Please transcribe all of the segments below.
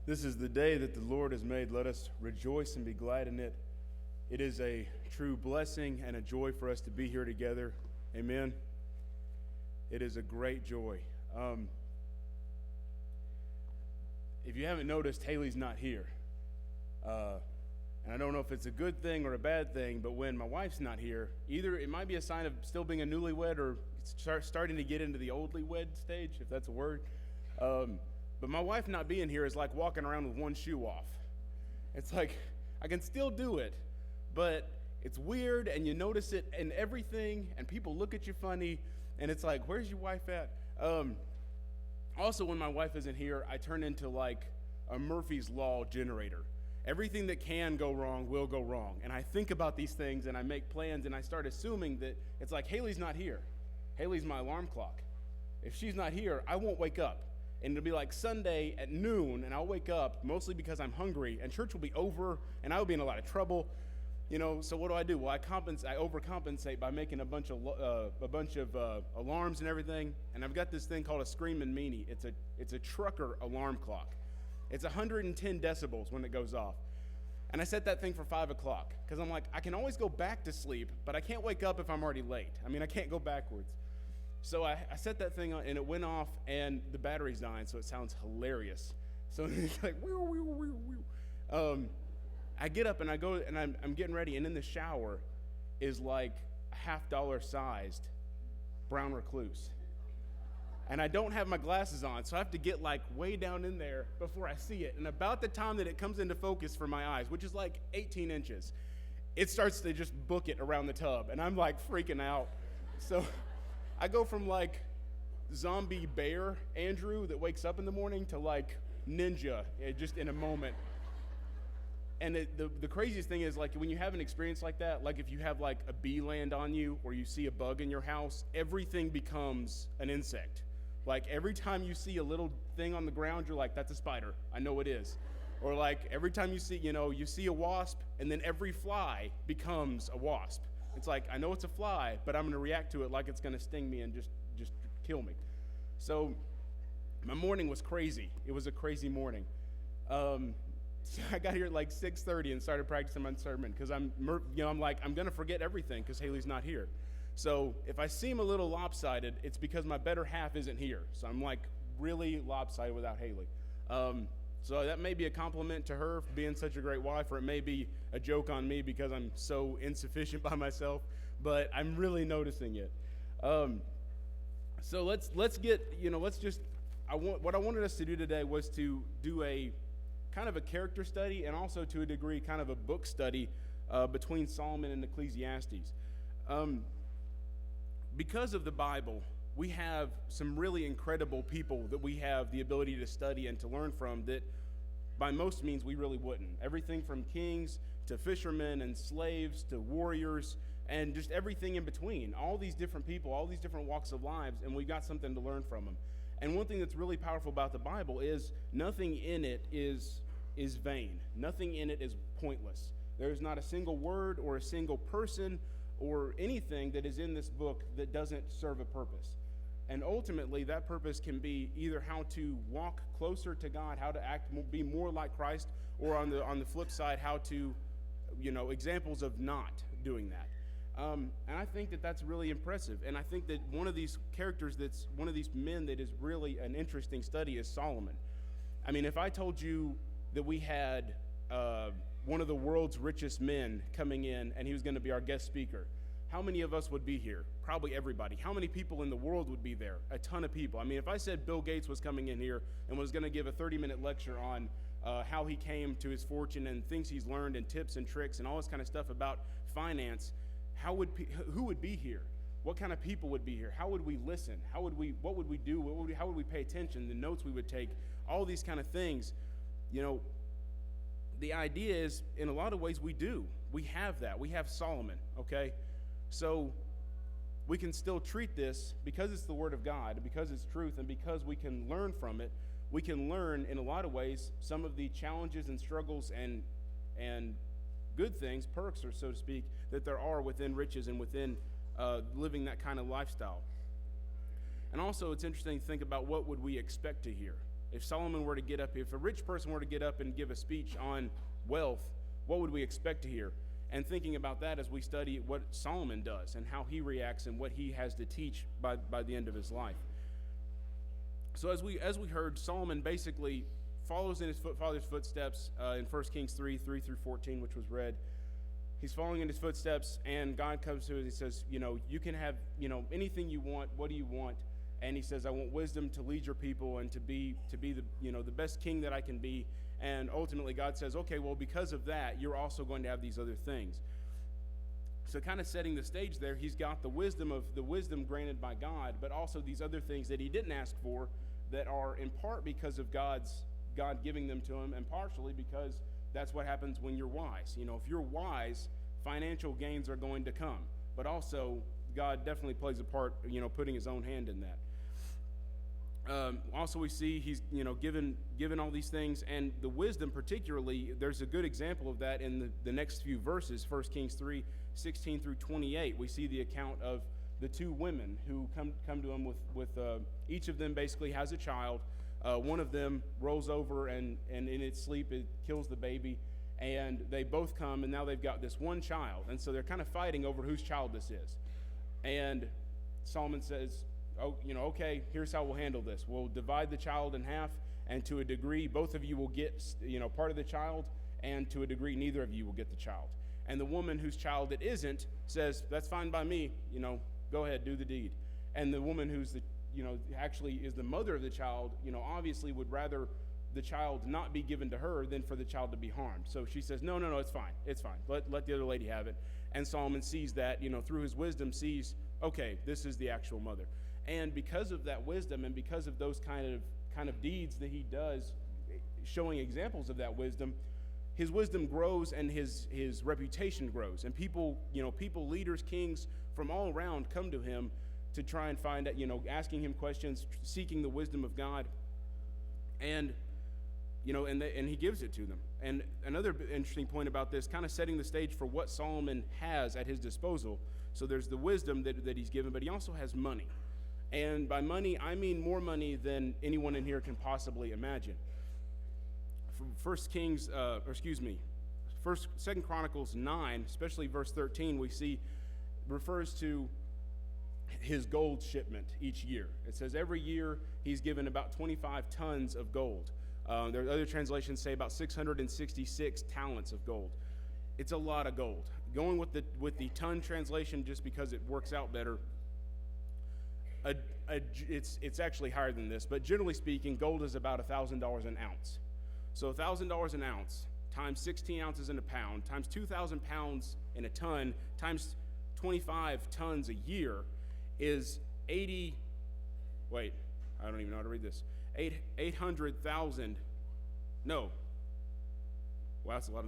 This is the day that the Lord has made. Let us rejoice and be glad in it. It is a true blessing and a joy for us to be here together. Amen. It is a great joy. If you haven't noticed, Haley's not here. And I don't know if it's a good thing or a bad thing, but when my wife's not here, either it might be a sign of still being a newlywed or starting to get into the oldly-wed stage, if that's a word. But my wife not being here is like walking around with one shoe off. It's like, I can still do it, but it's weird, and you notice it in everything, and people look at you funny, and it's like, where's your wife at? Also, when my wife isn't here, I turn into like a Murphy's Law generator. Everything that can go wrong will go wrong. And I think about these things, and I make plans, and I start assuming that it's like, Haley's not here. Haley's my alarm clock. If she's not here, I won't wake up. And it'll be like Sunday at noon, and I'll wake up mostly because I'm hungry, and church will be over, and I will be in a lot of trouble. So what do? Well, I overcompensate by making a bunch of alarms and everything. And I've got this thing called a Screamin' Meanie. It's a trucker alarm clock. It's 110 decibels when it goes off. And I set that thing for 5 o'clock because I'm like, I can always go back to sleep, but I can't wake up if I'm already late. I can't go backwards. So I set that thing on, and it went off, and the battery's dying, so it sounds hilarious. So it's like, whew, whew, whew, whew. I get up, and I go, and I'm getting ready, and in the shower is like a $50 sized brown recluse. And I don't have my glasses on, so I have to get like way down in there before I see it. And about the time that it comes into focus for my eyes, which is like 18 inches, it starts to just book it around the tub, and I'm like freaking out. So I go from like zombie bear Andrew that wakes up in the morning to like ninja just in a moment. And the craziest thing is, like, when you have an experience like that, like if you have like a bee land on you or you see a bug in your house, everything becomes an insect. Like every time you see a little thing on the ground, you're like, that's a spider. I know it is. Or like every time you see a wasp, and then every fly becomes a wasp. It's like, I know it's a fly, but I'm going to react to it like it's going to sting me and just kill me. So my morning was crazy. It was a crazy morning. So I got here at like 6:30 and started practicing my sermon because I'm like, I'm going to forget everything because Haley's not here. So if I seem a little lopsided, it's because my better half isn't here. So I'm like really lopsided without Haley. So that may be a compliment to her for being such a great wife, or it may be a joke on me because I'm so insufficient by myself, but I'm really noticing it. So what I wanted us to do today was to do a kind of a character study, and also to a degree kind of a book study between Solomon and Ecclesiastes. Because of the Bible, we have some really incredible people that we have the ability to study and to learn from that by most means we really wouldn't. Everything from kings to fishermen and slaves to warriors and just everything in between. All these different people, all these different walks of lives, and we've got something to learn from them. And one thing that's really powerful about the Bible is nothing in it is vain. Nothing in it is pointless. There's not a single word or a single person or anything that is in this book that doesn't serve a purpose. And ultimately, that purpose can be either how to walk closer to God, how to be more like Christ, or on the flip side, how to, examples of not doing that. And I think that that's really impressive. And I think that one of these characters that's one of these men that is really an interesting study is Solomon. If I told you that we had one of the world's richest men coming in, and he was going to be our guest speaker, how many of us would be here? Probably everybody. How many people in the world would be there? A ton of people. If I said Bill Gates was coming in here and was going to give a 30-minute lecture on how he came to his fortune and things he's learned and tips and tricks and all this kind of stuff about finance, who would be here? What kind of people would be here? How would we listen? What would we do? How would we pay attention? The notes we would take, all these kind of things. The idea is, in a lot of ways, we do. We have that. We have Solomon, okay? So we can still treat this, because it's the Word of God, because it's truth, and because we can learn from it, we can learn, in a lot of ways, some of the challenges and struggles and good things, perks, or so to speak, that there are within riches and within living that kind of lifestyle. And also, it's interesting to think about what would we expect to hear. If Solomon were to get up, if a rich person were to get up and give a speech on wealth, what would we expect to hear? And thinking about that as we study what Solomon does and how he reacts and what he has to teach by the end of his life. So as we heard, Solomon basically follows in his father's footsteps in 1 Kings 3 through 14, which was read. He's following in his footsteps, and God comes to him and he says, you can have, anything you want. What do you want? And he says, I want wisdom to lead your people and to be the, the best king that I can be. And ultimately God says, okay, well, because of that, you're also going to have these other things. So kind of setting the stage there, he's got the wisdom granted by God, but also these other things that he didn't ask for that are in part because of God giving them to him, and partially because that's what happens when you're wise. If you're wise, financial gains are going to come, but also God definitely plays a part, putting his own hand in that. Also we see he's, given all these things, and the wisdom particularly, there's a good example of that in the next few verses, 1 Kings 3, 16 through 28. We see the account of the two women who come to him with each of them basically has a child. One of them rolls over and in its sleep it kills the baby, and they both come, and now they've got this one child, and so they're kind of fighting over whose child this is. And Solomon says, okay, here's how we'll handle this. We'll divide the child in half, and to a degree, both of you will get, part of the child, and to a degree, neither of you will get the child. And the woman whose child it isn't says, that's fine by me, go ahead, do the deed. And the woman who's actually is the mother of the child, obviously would rather the child not be given to her than for the child to be harmed. So she says, no, it's fine. Let the other lady have it. And Solomon sees that, through his wisdom, sees, okay, this is the actual mother. And because of that wisdom and because of those kind of deeds that he does, showing examples of that wisdom, his wisdom grows and his reputation grows. And people, leaders, kings from all around come to him to try and find out, asking him questions, seeking the wisdom of God. And, and he gives it to them. And another interesting point about this, kind of setting the stage for what Solomon has at his disposal. So there's the wisdom that he's given, but he also has money. And by money, I mean more money than anyone in here can possibly imagine. From 2 Chronicles 9, especially verse 13, we see refers to his gold shipment each year. It says every year he's given about 25 tons of gold. There are other translations say about 666 talents of gold. It's a lot of gold. Going with the ton translation just because it works out better, it's actually higher than this, but generally speaking, gold is about $1,000 an ounce. So $1,000 an ounce times 16 ounces in a pound times 2,000 pounds in a ton times 25 tons a year is 80. Wait, I don't even know how to read this. 800,000. No. Wow, that's a lot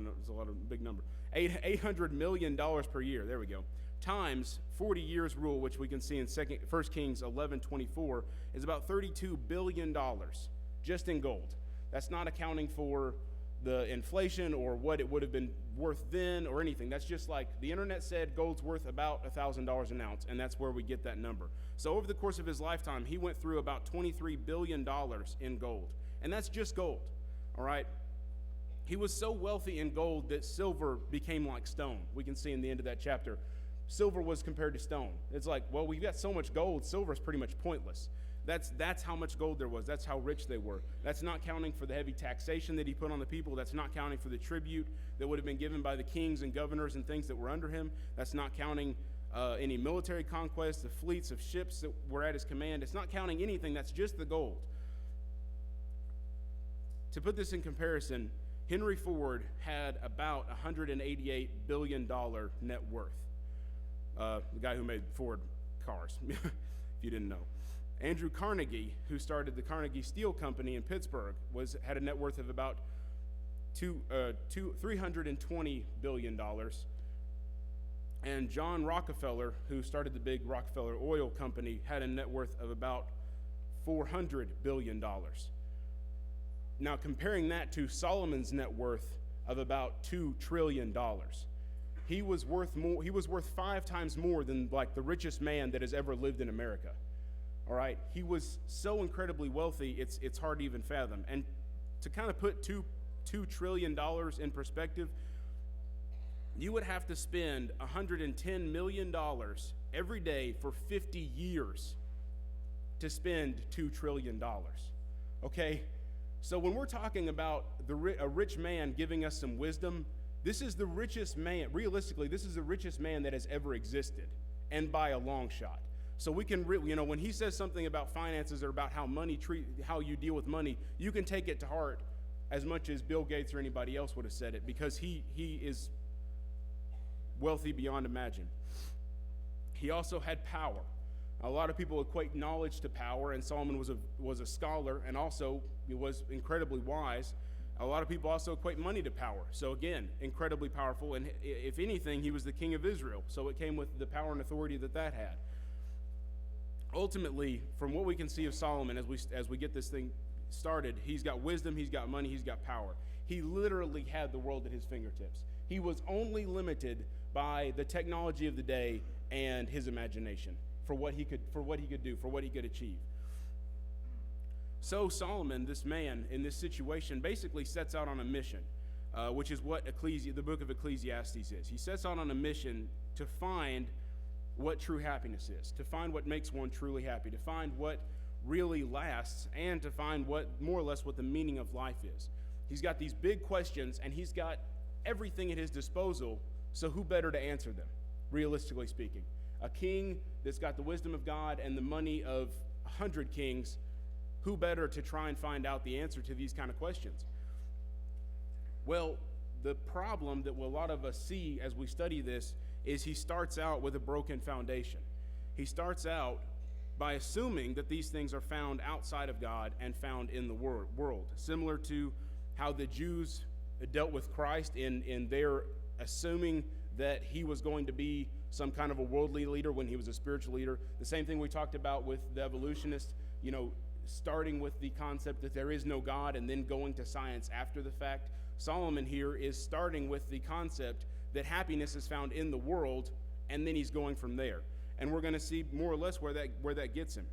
of big number. $800 million per year. There we go. Times 40 years rule, which we can see in 1 Kings 11:24, is about $32 billion just in gold. That's not accounting for the inflation or what it would have been worth then or anything. That's just like the internet said gold's worth about $1,000 an ounce, and that's where we get that number. So over the course of his lifetime, he went through about $23 billion in gold, and that's just gold, all right? He was so wealthy in gold that silver became like stone. We can see in the end of that chapter. Silver was compared to stone. It's like, well, we've got so much gold, silver is pretty much pointless. That's how much gold there was. That's how rich they were. That's not counting for the heavy taxation that he put on the people. That's not counting for the tribute that would have been given by the kings and governors and things that were under him. That's not counting any military conquests, the fleets of ships that were at his command. It's not counting anything. That's just the gold. To put this in comparison, Henry Ford had about $188 billion net worth. The guy who made Ford cars, if you didn't know. Andrew Carnegie, who started the Carnegie Steel Company in Pittsburgh, had a net worth of about $320 billion. And John Rockefeller, who started the big Rockefeller Oil Company, had a net worth of about $400 billion. Now, comparing that to Solomon's net worth of about $2 trillion, he was worth 5 times more than like the richest man that has ever lived in America. All right, he was so incredibly wealthy, it's hard to even fathom. And to kind of put $2 trillion in perspective, you would have to spend $110 million every day for 50 years to spend $2 trillion. Okay? So when we're talking about a rich man giving us some wisdom, this is the richest man, realistically, this is the richest man that has ever existed, and by a long shot. So we can, when he says something about finances or about how you deal with money, you can take it to heart as much as Bill Gates or anybody else would have said it, because he is wealthy beyond imagine. He also had power. A lot of people equate knowledge to power, and Solomon was a scholar, and also he was incredibly wise. A lot of people also equate money to power. So again, incredibly powerful, and if anything, he was the king of Israel, so it came with the power and authority that had. Ultimately, from what we can see of Solomon as we get this thing started, he's got wisdom, he's got money, he's got power. He literally had the world at his fingertips. He was only limited by the technology of the day and his imagination for what he could do, for what he could achieve. So Solomon, this man in this situation, basically sets out on a mission, which is what the book of Ecclesiastes is. He sets out on a mission to find what true happiness is, to find what makes one truly happy, to find what really lasts, and to find what more or less what the meaning of life is. He's got these big questions, and he's got everything at his disposal, so who better to answer them, realistically speaking? A king that's got the wisdom of God and the money of 100 kings, who better to try and find out the answer to these kind of questions? Well, the problem that a lot of us see as we study this is he starts out with a broken foundation. He starts out by assuming that these things are found outside of God and found in the world, similar to how the Jews dealt with Christ in their assuming that he was going to be some kind of a worldly leader when he was a spiritual leader. The same thing we talked about with the evolutionists, starting with the concept that there is no God and then going to science after the fact. Solomon here is starting with the concept that happiness is found in the world, and then he's going from there. And we're going to see more or less where that gets him.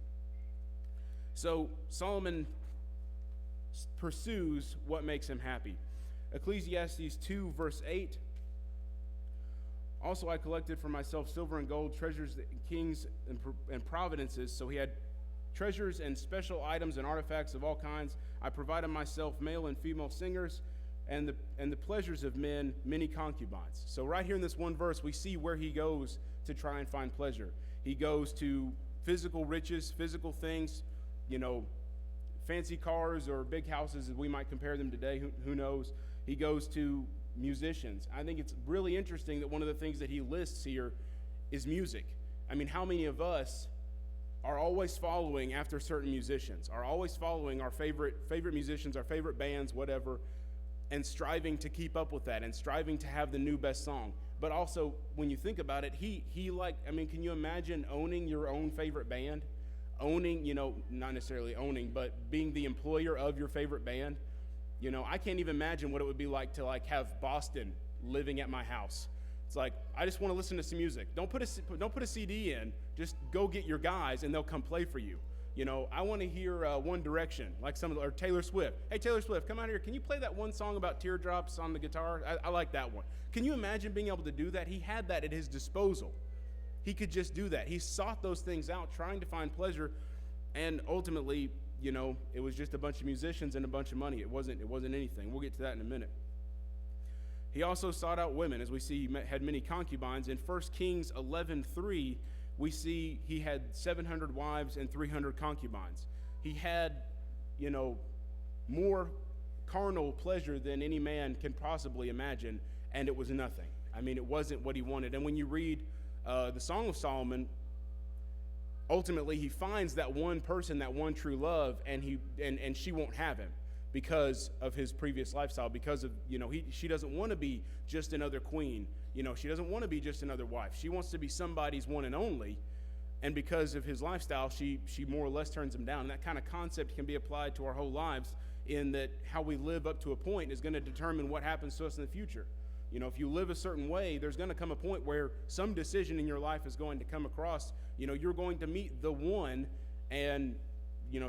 So Solomon pursues what makes him happy. Ecclesiastes 2, verse 8. Also I collected for myself silver and gold, treasures, kings, and providences. So he had treasures and special items and artifacts of all kinds. I provided myself male and female singers, and the pleasures of men, many concubines. So right here in this one verse, we see where he goes to try and find pleasure. He goes to physical riches, physical things, fancy cars or big houses, as we might compare them today, who knows. He goes to musicians. I think it's really interesting that one of the things that he lists here is music. I mean, how many of us are always following after certain musicians, are always following our favorite musicians, our favorite bands, whatever, and striving to keep up with that and striving to have the new best song? But also, when you think about it, can you imagine owning your own favorite band? Owning, not necessarily owning, but being the employer of your favorite band? I can't even imagine what it would be like to have Boston living at my house. It's like, I just want to listen to some music. Don't put a CD in. Just go get your guys, and they'll come play for you. I want to hear One Direction, or Taylor Swift. Hey, Taylor Swift, come out here. Can you play that one song about teardrops on the guitar? I like that one. Can you imagine being able to do that? He had that at his disposal. He could just do that. He sought those things out, trying to find pleasure, and ultimately, it was just a bunch of musicians and a bunch of money. It wasn't anything. We'll get to that in a minute. He also sought out women. As we see, he had many concubines. In 1 Kings 11:3, we see he had 700 wives and 300 concubines. He had, more carnal pleasure than any man can possibly imagine, and it was nothing. I mean, it wasn't what he wanted. And when you read the Song of Solomon, ultimately he finds that one person, that one true love, and she won't have him because of his previous lifestyle, because of, she doesn't want to be just another queen. She doesn't want to be just another wife. She wants to be somebody's one and only. And because of his lifestyle, she more or less turns him down. And that kind of concept can be applied to our whole lives, in that how we live up to a point is going to determine what happens to us in the future. If you live a certain way, there's going to come a point where some decision in your life is going to come across. You're going to meet the one, and he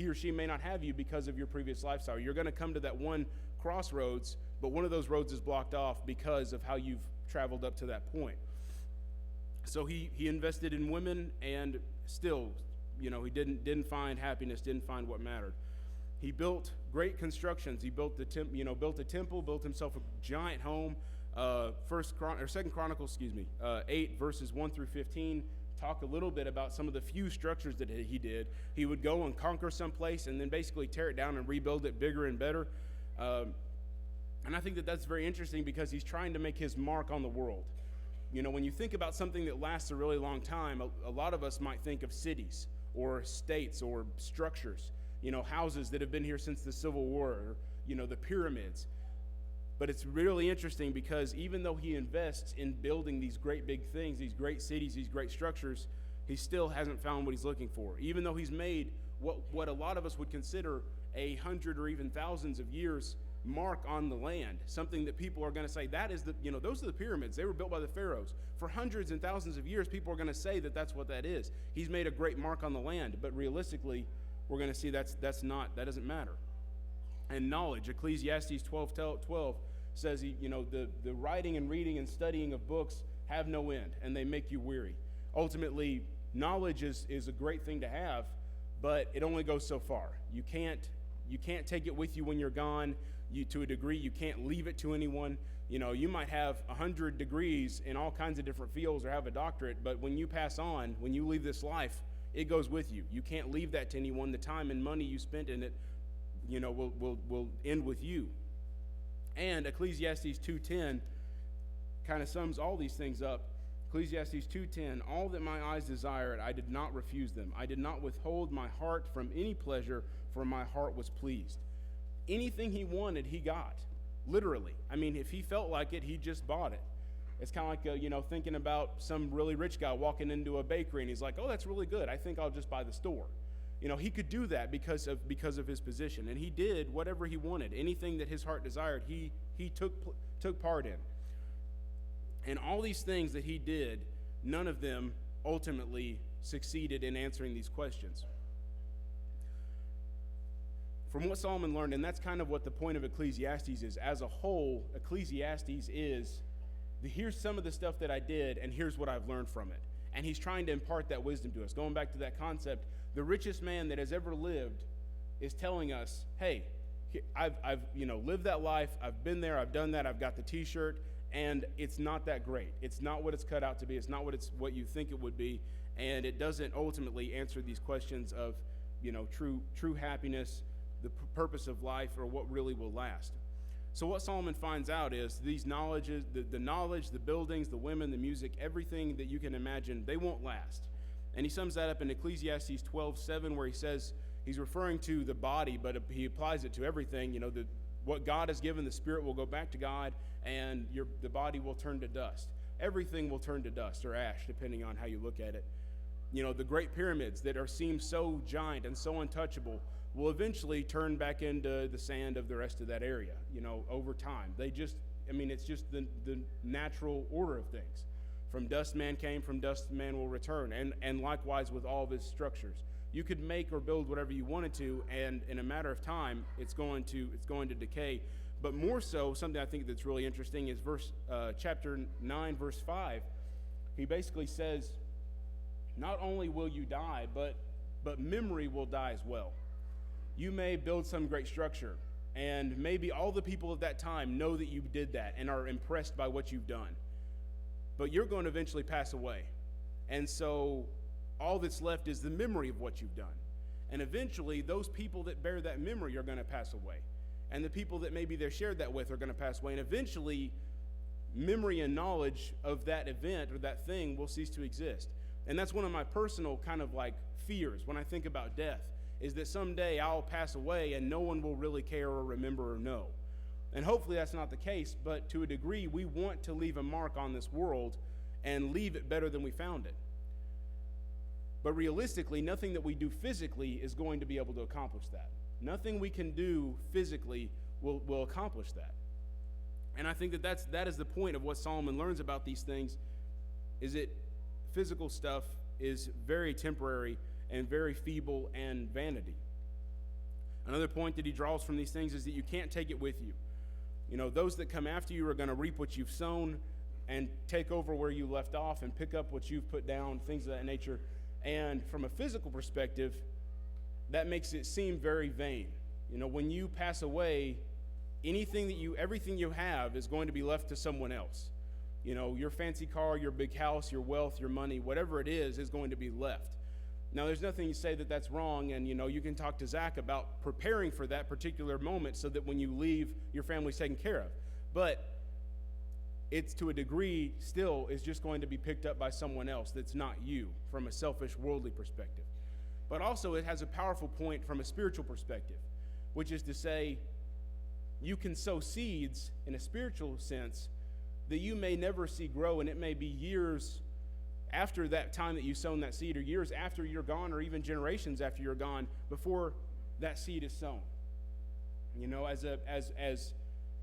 or she may not have you because of your previous lifestyle. You're going to come to that one crossroads, but one of those roads is blocked off because of how you've traveled up to that point. So he invested in women, and still, he didn't find happiness, didn't find what mattered. He built great constructions. He built built a temple, built himself a giant home. Second Chronicles, 8 verses 1 through 15 talk a little bit about some of the few structures that he did. He would go and conquer someplace and then basically tear it down and rebuild it bigger and better. And I think that that's very interesting because he's trying to make his mark on the world. When you think about something that lasts a really long time, a lot of us might think of cities or states or structures, houses that have been here since the Civil War, or, the pyramids. But it's really interesting because even though he invests in building these great big things, these great cities, these great structures, he still hasn't found what he's looking for. Even though he's made what a lot of us would consider 100 or even thousands of years mark on the land, something that people are going to say, that is those are the pyramids. They were built by the pharaohs. For hundreds and thousands of years, people are going to say that that's what that is. He's made a great mark on the land, but realistically, we're going to see that doesn't matter. And knowledge, Ecclesiastes 12 says, the writing and reading and studying of books have no end, and they make you weary. Ultimately, knowledge is a great thing to have, but it only goes so far. You can't take it with you when you're gone. To a degree, you can't leave it to anyone. You might have 100 degrees in all kinds of different fields or have a doctorate, but when you pass on, when you leave this life, it goes with you. You can't leave that to anyone. The time and money you spent in it, will end with you. And Ecclesiastes 2:10 kind of sums all these things up. Ecclesiastes 2:10, all that my eyes desired, I did not refuse them. I did not withhold my heart from any pleasure, for my heart was pleased. Anything he wanted, he got. Literally. I mean, if he felt like it, he just bought it. It's kind of like, thinking about some really rich guy walking into a bakery and he's like, oh, that's really good. I think I'll just buy the store. He could do that because of his position. And he did whatever he wanted. Anything that his heart desired, he took part in. And all these things that he did, none of them ultimately succeeded in answering these questions. From what Solomon learned, and that's kind of what the point of Ecclesiastes is, as a whole, Ecclesiastes is, here's some of the stuff that I did, and here's what I've learned from it. And he's trying to impart that wisdom to us. Going back to that concept, the richest man that has ever lived is telling us, hey, I've lived that life, I've been there, I've done that, I've got the t-shirt, and it's not that great. It's not what it's cut out to be. It's not what you think it would be, and it doesn't ultimately answer these questions of, true happiness, the purpose of life, or what really will last. So what Solomon finds out is these knowledges, the knowledge, the buildings, the women, the music, everything that you can imagine, they won't last. And he sums that up in Ecclesiastes 12:7, where he says, he's referring to the body, but he applies it to everything. What God has given, the spirit will go back to God, and the body will turn to dust. Everything will turn to dust or ash, depending on how you look at it. The great pyramids that seem so giant and so untouchable will eventually turn back into the sand of the rest of that area, over time. It's just the natural order of things. From dust man came, from dust man will return. And likewise with all of his structures. You could make or build whatever you wanted to, and in a matter of time, it's going to decay. But more so, something I think that's really interesting is chapter 9, verse 5. He basically says, not only will you die, but memory will die as well. You may build some great structure, and maybe all the people of that time know that you did that and are impressed by what you've done. But you're going to eventually pass away. And so all that's left is the memory of what you've done. And eventually, those people that bear that memory are going to pass away. And the people that maybe they're shared that with are going to pass away. And eventually, memory and knowledge of that event or that thing will cease to exist. And that's one of my personal kind of like fears when I think about death, is that someday I'll pass away and no one will really care or remember or know. And hopefully that's not the case, but to a degree, we want to leave a mark on this world and leave it better than we found it. But realistically, nothing that we do physically is going to be able to accomplish that. Nothing we can do physically will accomplish that. And I think that is the point of what Solomon learns about these things, is that physical stuff is very temporary, and very feeble and vanity. Another point that he draws from these things is that you can't take it with you. Those that come after you are going to reap what you've sown and take over where you left off and pick up what you've put down, things of that nature. And from a physical perspective, that makes it seem very vain. When you pass away, everything you have is going to be left to someone else. Your fancy car, your big house, your wealth, your money, whatever it is going to be left. Now, there's nothing to say that that's wrong, and you can talk to Zach about preparing for that particular moment so that when you leave, your family's taken care of. But it's to a degree still is just going to be picked up by someone else that's not you from a selfish, worldly perspective. But also it has a powerful point from a spiritual perspective, which is to say you can sow seeds in a spiritual sense that you may never see grow, and it may be years after that time that you've sown that seed, or years after you're gone, or even generations after you're gone, before that seed is sown. As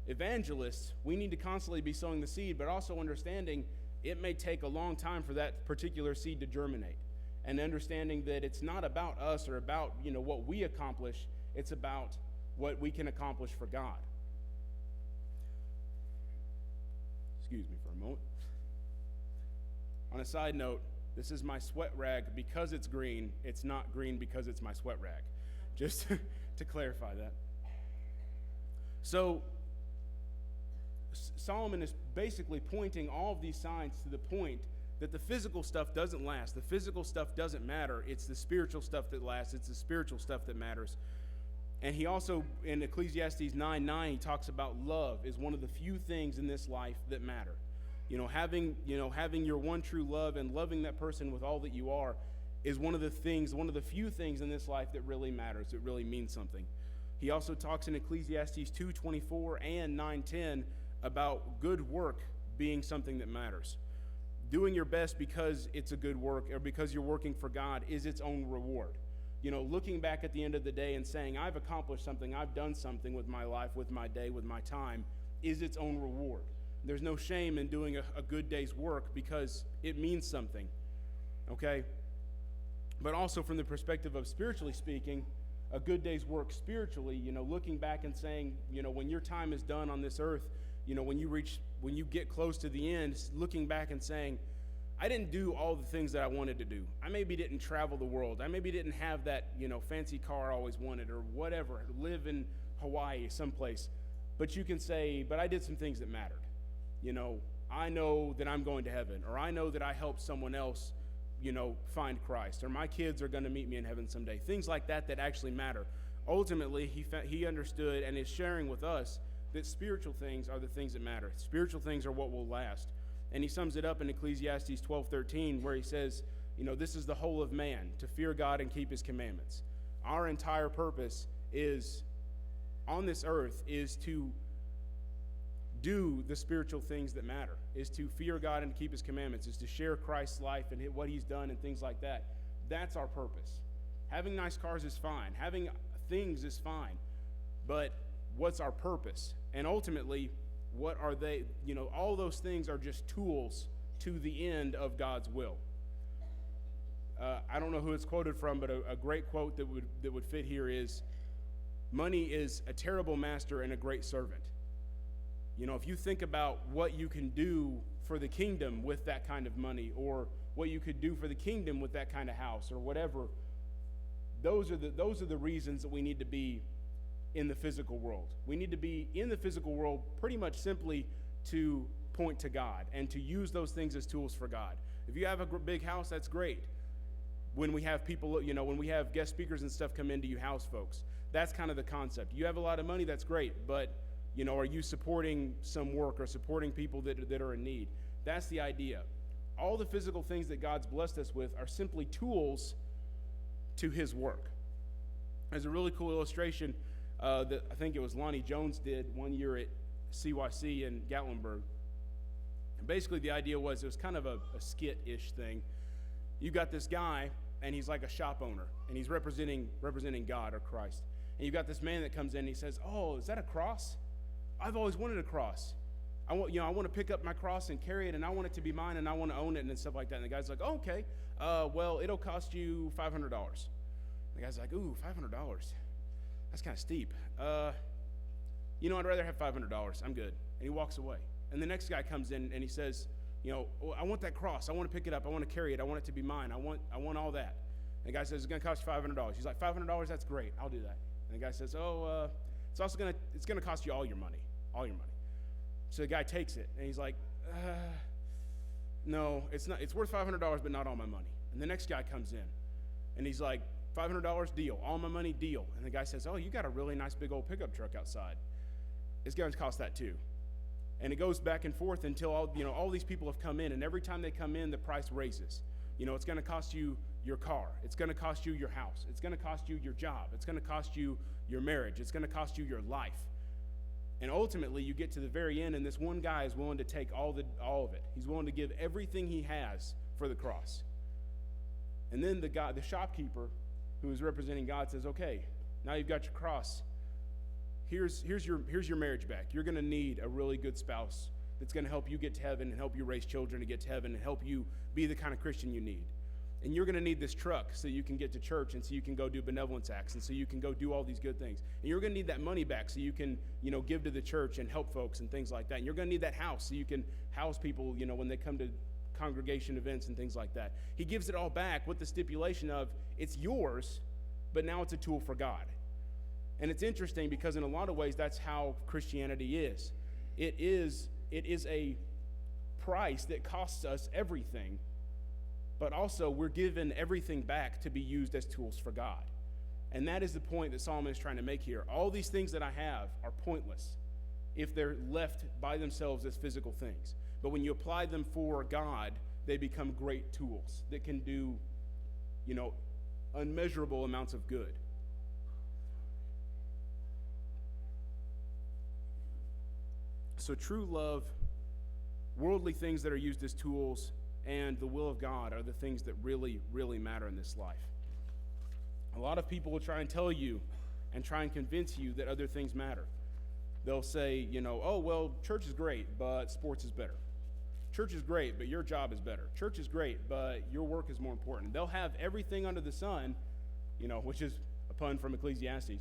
evangelists, we need to constantly be sowing the seed, but also understanding it may take a long time for that particular seed to germinate, and understanding that it's not about us or about what we accomplish, it's about what we can accomplish for God. Excuse me for a moment. On a side note, this is my sweat rag because it's green. It's not green because it's my sweat rag. Just to clarify that. So Solomon is basically pointing all of these signs to the point that the physical stuff doesn't last. The physical stuff doesn't matter. It's the spiritual stuff that lasts. It's the spiritual stuff that matters. And he also, in Ecclesiastes 9:9, he talks about love is one of the few things in this life that matter. Having your one true love and loving that person with all that you are is one of the few things in this life that really matters, that really means something. He also talks in Ecclesiastes 2:24 and 9:10 about good work being something that matters. Doing your best because it's a good work or because you're working for God is its own reward. Looking back at the end of the day and saying, I've accomplished something, I've done something with my life, with my day, with my time, is its own reward. There's no shame in doing a good day's work because it means something, okay? But also from the perspective of spiritually speaking, a good day's work spiritually, looking back and saying, when your time is done on this earth, when you get close to the end, looking back and saying, I didn't do all the things that I wanted to do. I maybe didn't travel the world. I maybe didn't have that, fancy car I always wanted or whatever, live in Hawaii someplace. But you can say, but I did some things that mattered. I know that I'm going to heaven, or I know that I helped someone else, find Christ, or my kids are going to meet me in heaven someday. Things like that actually matter. Ultimately, he understood and is sharing with us that spiritual things are the things that matter. Spiritual things are what will last. And he sums it up in Ecclesiastes 12:13, where he says, this is the whole of man, to fear God and keep his commandments. Our entire purpose is on this earth is to do the spiritual things that matter, is to fear God and keep his commandments, is to share Christ's life and what he's done and things like that. That's our purpose. Having nice cars is fine. Having things is fine. But what's our purpose? And ultimately, what are they? All those things are just tools to the end of God's will. I don't know who it's quoted from, but a great quote that would fit here is, money is a terrible master and a great servant. If you think about what you can do for the kingdom with that kind of money, or what you could do for the kingdom with that kind of house, or whatever, those are the reasons that we need to be in the physical world. We need to be in the physical world pretty much simply to point to God and to use those things as tools for God. If you have a big house, that's great. When we have people, when we have guest speakers and stuff come in to you house folks, that's kind of the concept. You have a lot of money, that's great, but are you supporting some work or supporting people that are in need? That's the idea. All the physical things that God's blessed us with are simply tools to his work. There's a really cool illustration that I think it was Lonnie Jones did one year at CYC in Gatlinburg. And basically the idea was, it was kind of a skit-ish thing. You got this guy, and he's like a shop owner, and he's representing God or Christ. And you got this man that comes in and he says, "Oh, is that a cross? I've always wanted a cross." I want to pick up my cross and carry it, and I want it to be mine, and I want to own it, and stuff like that. And the guy's like, oh, okay, well, it'll cost you $500. The guy's like, ooh, $500. That's kind of steep. I'd rather have $500. I'm good. And he walks away. And the next guy comes in and he says, I want that cross. I want to pick it up. I want to carry it. I want it to be mine. I want all that. And the guy says, it's going to cost you $500. He's like, $500? That's great. I'll do that. And the guy says, it's also going to cost you all your money. All your money. So the guy takes it and he's like, no, it's not. It's worth $500, but not all my money. And the next guy comes in and he's like, $500 deal. All my money deal. And the guy says, oh, you got a really nice big old pickup truck outside. It's going to cost that too. And it goes back and forth until all these people have come in, and every time they come in, the price raises. It's going to cost you your car. It's going to cost you your house. It's going to cost you your job. It's going to cost you your marriage. It's going to cost you your life. And ultimately, you get to the very end, and this one guy is willing to take all of it. He's willing to give everything he has for the cross. And then the shopkeeper, who is representing God, says, okay, now you've got your cross. Here's your marriage back. You're going to need a really good spouse that's going to help you get to heaven and help you raise children to get to heaven and help you be the kind of Christian you need. And you're going to need this truck so you can get to church and so you can go do benevolence acts and so you can go do all these good things. And you're going to need that money back so you can, give to the church and help folks and things like that. And you're going to need that house so you can house people, when they come to congregation events and things like that. He gives it all back with the stipulation of it's yours, but now it's a tool for God. And it's interesting because in a lot of ways that's how Christianity is. It is a price that costs us everything, but also we're given everything back to be used as tools for God. And that is the point that Solomon is trying to make here. All these things that I have are pointless if they're left by themselves as physical things. But when you apply them for God, they become great tools that can do, unmeasurable amounts of good. So true love, worldly things that are used as tools, and the will of God are the things that really, really matter in this life. A lot of people will try and tell you and try and convince you that other things matter. They'll say, oh, well, church is great, but sports is better. Church is great, but your job is better. Church is great, but your work is more important. They'll have everything under the sun, which is a pun from Ecclesiastes.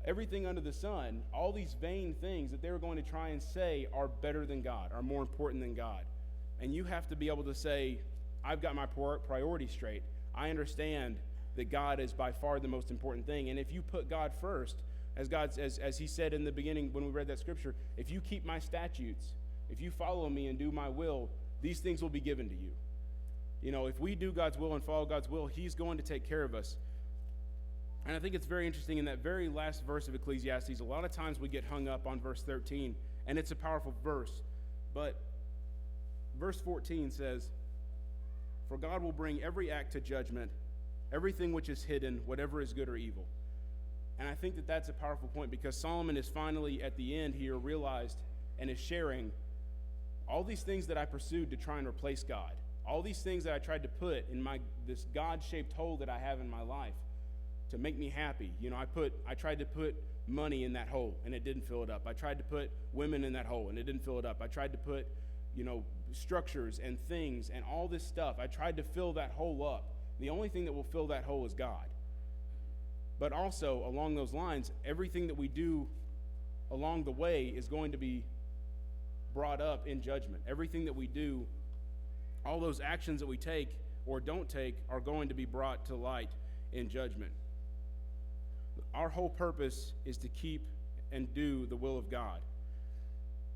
Everything under the sun, all these vain things that they're going to try and say are better than God, are more important than God. And you have to be able to say, I've got my priorities straight. I understand that God is by far the most important thing. And if you put God first, as he said in the beginning when we read that scripture, if you keep my statutes, if you follow me and do my will, these things will be given to you. If we do God's will and follow God's will, he's going to take care of us. And I think it's very interesting in that very last verse of Ecclesiastes, a lot of times we get hung up on verse 13, and it's a powerful verse. But verse 14 says, for God will bring every act to judgment, everything which is hidden, whatever is good or evil. And I think that that's a powerful point because Solomon is finally at the end here realized and is sharing all these things that I pursued to try and replace God, all these things that I tried to put in this God-shaped hole that I have in my life to make me happy. I tried to put money in that hole and it didn't fill it up. I tried to put women in that hole and it didn't fill it up. I tried to put, structures and things and all this stuff. I tried to fill that hole up. The only thing that will fill that hole is God. But also, along those lines, everything that we do along the way is going to be brought up in judgment. Everything that we do, all those actions that we take or don't take are going to be brought to light in judgment. Our whole purpose is to keep and do the will of God.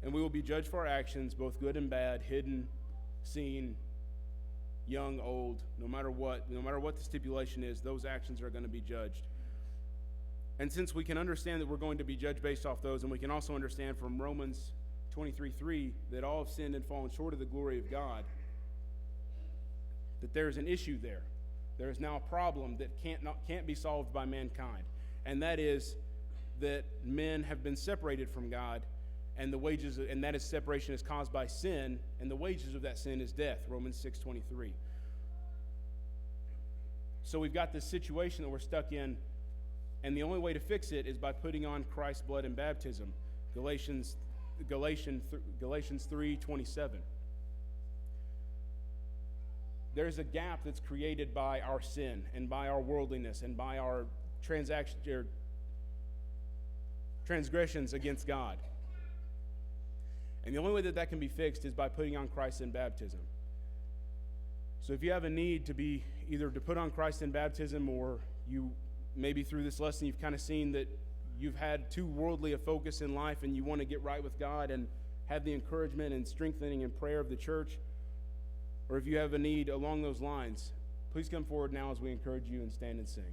And we will be judged for our actions, both good and bad, hidden, seen, young, old, no matter what the stipulation is, those actions are going to be judged. And since we can understand that we're going to be judged based off those, and we can also understand from Romans 23:3 that all have sinned and fallen short of the glory of God, that there's an issue there. There is now a problem that can't be solved by mankind. And that is that men have been separated from God, and that separation is caused by sin, and the wages of that sin is death, Romans 6:23. So we've got this situation that we're stuck in, and the only way to fix it is by putting on Christ's blood in baptism. Galatians Galatians 3:27. There's a gap that's created by our sin and by our worldliness and by our transgressions against God. And the only way that that can be fixed is by putting on Christ in baptism. So if you have a need to be either to put on Christ in baptism, or you maybe through this lesson you've kind of seen that you've had too worldly a focus in life and you want to get right with God and have the encouragement and strengthening and prayer of the church, or if you have a need along those lines, please come forward now as we encourage you and stand and sing.